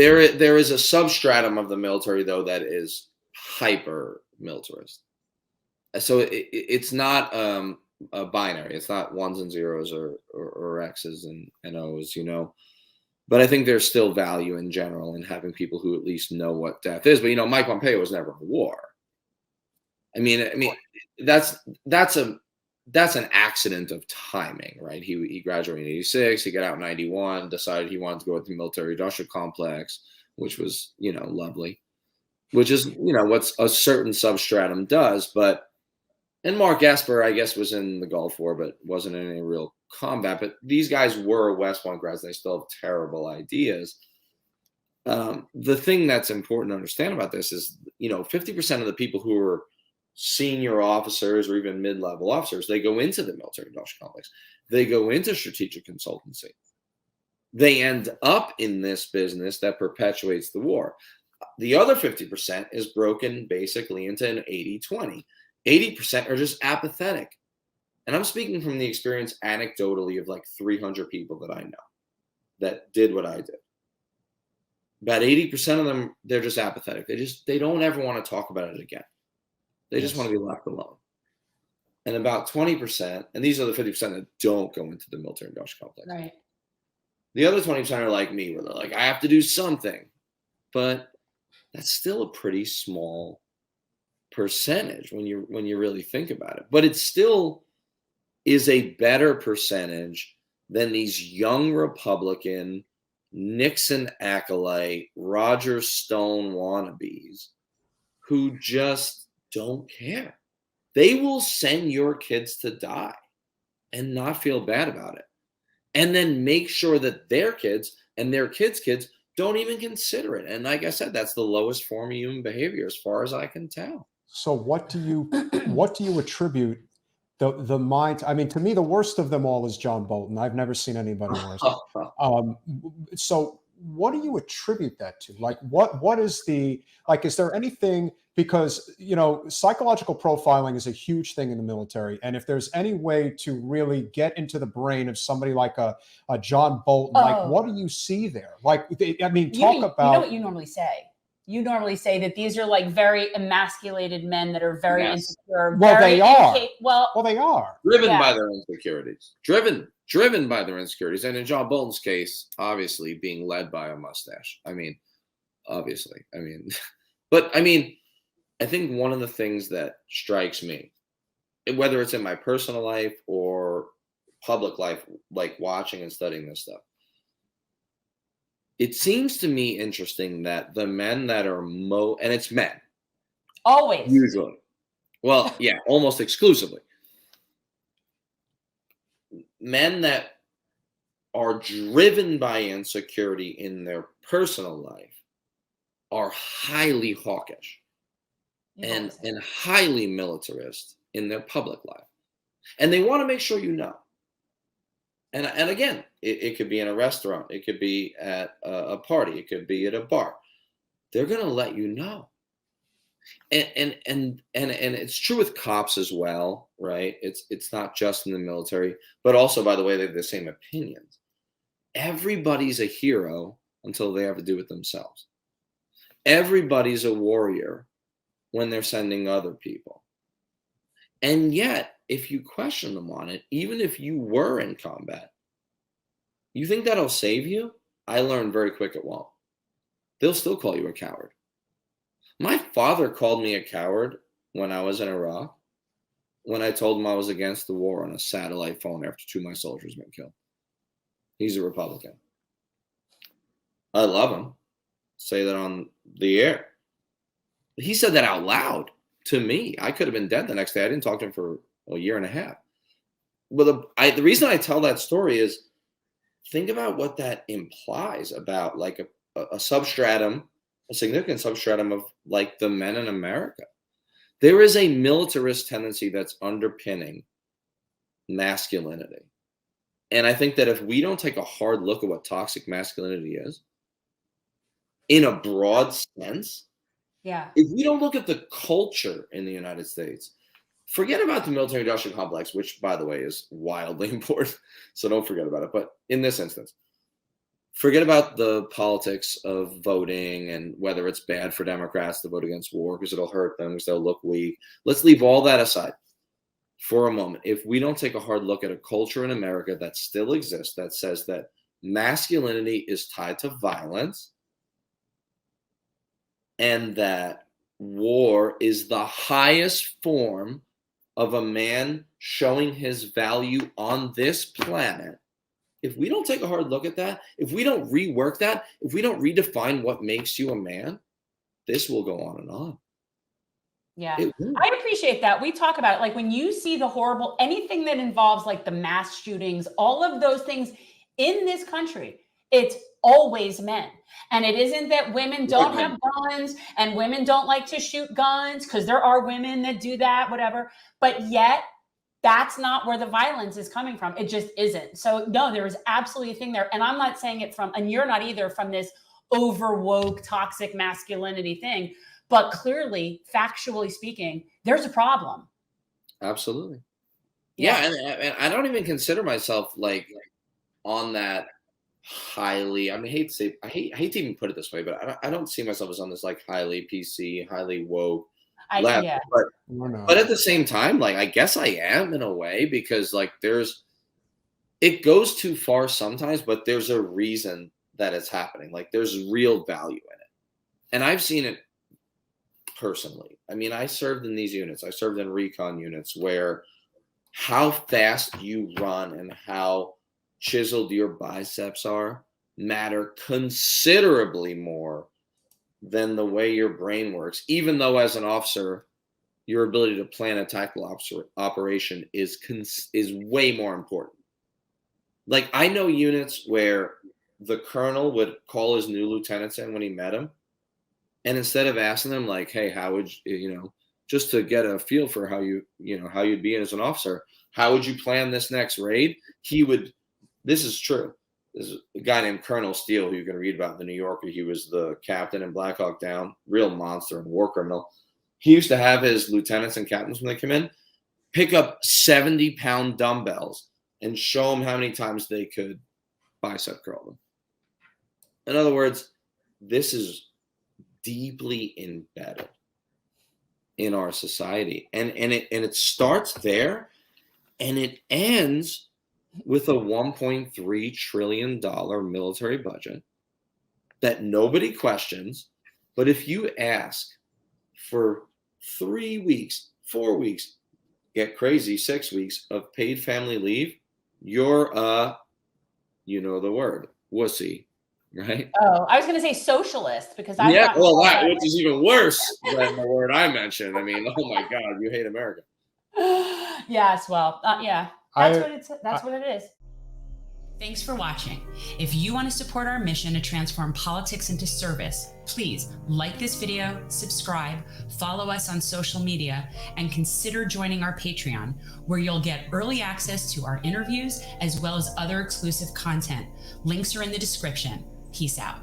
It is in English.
there is a substratum of the military, though, that is hyper militarist. So it's not a binary. It's not ones and zeros or X's and O's, But I think there's still value in general in having people who at least know what death is. But Mike Pompeo was never in war. I mean, that's an accident of timing, right? He graduated in '86, he got out in '91, decided he wanted to go with the military industrial complex, which was, lovely, which is, what a certain substratum does. And Mark Esper, I guess, was in the Gulf War, but wasn't in any real combat. But these guys were West Point grads. They still have terrible ideas. The thing that's important to understand about this is, 50% of the people who are senior officers or even mid-level officers, they go into the military industrial complex. They go into strategic consultancy. They end up in this business that perpetuates the war. The other 50% is broken basically into an 80-20. 80% are just apathetic. And I'm speaking from the experience anecdotally of like 300 people that I know that did what I did. About 80% of them, they're just apathetic. They don't ever want to talk about it again. They just want to be left alone. And about 20%, and these are the 50% that don't go into the military industrial complex. Right. The other 20% are like me, where they're like, I have to do something. But that's still a pretty small percentage when you really think about it. But it still is a better percentage than these young Republican, Nixon acolyte, Roger Stone wannabes who just don't care. They will send your kids to die and not feel bad about it. And then make sure that their kids and their kids' kids don't even consider it. And like I said, that's the lowest form of human behavior as far as I can tell. So what do you attribute the mind? I mean, to me, the worst of them all is John Bolton. I've never seen anybody worse. So what do you attribute that to? Like, what is is there anything, because, psychological profiling is a huge thing in the military. And if there's any way to really get into the brain of somebody like a John Bolton, like, what do you see there? Like, I mean, you know what you normally say? You normally say that these are like very emasculated men that are very insecure. Well, they are. They are. Driven by their insecurities. Driven by their insecurities. And in John Bolton's case, obviously being led by a mustache. I mean, obviously. I mean, but I mean, I think one of the things that strikes me, whether it's in my personal life or public life, like watching and studying this stuff, it seems to me interesting that the men that are and it's men. Always. Usually. Well, yeah, almost exclusively. Men that are driven by insecurity in their personal life are highly hawkish and highly militarist in their public life. And they want to make sure you know. And again, it could be in a restaurant. It could be at a party. It could be at a bar. They're going to let you know. And it's true with cops as well, right? It's not just in the military, but also, by the way, they have the same opinions. Everybody's a hero until they have to do it themselves. Everybody's a warrior when they're sending other people. And yet, if you question them on it, even if you were in combat, you think that'll save you? I learned very quick it won't. They'll still call you a coward. My father called me a coward when I was in Iraq, when I told him I was against the war on a satellite phone after 2 of my soldiers had been killed. He's a Republican. I love him. Say that on the air. He said that out loud to me. I could have been dead the next day. I didn't talk to him for a year and a half. But the reason I tell that story is, think about what that implies about like a substratum, a significant substratum of like the men in America. There is a militarist tendency that's underpinning masculinity. And I think that if we don't take a hard look at what toxic masculinity is, in a broad sense, if we don't look at the culture in the United States, forget about the military industrial complex, which, by the way, is wildly important. So don't forget about it. But in this instance, forget about the politics of voting and whether it's bad for Democrats to vote against war because it'll hurt them because they'll look weak. Let's leave all that aside for a moment. If we don't take a hard look at a culture in America that still exists that says that masculinity is tied to violence and that war is the highest form of a man showing his value on this planet, if we don't take a hard look at that, if we don't rework that, if we don't redefine what makes you a man, this will go on and on. Yeah, I appreciate that. We talk about it. Like when you see the horrible, anything that involves like the mass shootings, all of those things in this country, it's always men. And it isn't that women don't have guns and women don't like to shoot guns, because there are women that do that, whatever. But yet that's not where the violence is coming from. It just isn't. So no, there is absolutely a thing there. And I'm not saying it from, and you're not either, from this over woke toxic masculinity thing, but clearly, factually speaking, there's a problem. Absolutely. Yeah. And I don't even consider myself like on that highly, I mean, I hate to even put it this way, but I don't see myself as on this like highly PC, highly woke level. Yeah. But at the same time, like, I guess I am in a way, because like it goes too far sometimes, but there's a reason that it's happening. Like there's real value in it. And I've seen it personally. I mean, I served in these units. I served in recon units where how fast you run and how chiseled your biceps are matter considerably more than the way your brain works, even though as an officer, your ability to plan a tactical operation is way more important. Like I know units where the colonel would call his new lieutenants in when he met him, and instead of asking them like, hey, how would you, just to get a feel for how how you'd be as an officer, how would you plan this next raid? This is true. There's a guy named Colonel Steele who you can read about in the New Yorker. He was the captain in Black Hawk Down, real monster and war criminal. He used to have his lieutenants and captains, when they come in, pick up 70-pound dumbbells and show them how many times they could bicep curl them. In other words, this is deeply embedded in our society. And it starts there and it ends with a $1.3 trillion military budget that nobody questions. But if you ask for 3 weeks, 4 weeks, get crazy, 6 weeks of paid family leave, you're the word, wussy, right? Oh, I was going to say socialist, because which is even worse than the word I mentioned. I mean, oh my God, you hate America. Yes, well, yeah. That's what it is. Thanks for watching. If you want to support our mission to transform politics into service, please like this video, subscribe, follow us on social media, and consider joining our Patreon, where you'll get early access to our interviews as well as other exclusive content. Links are in the description. Peace out.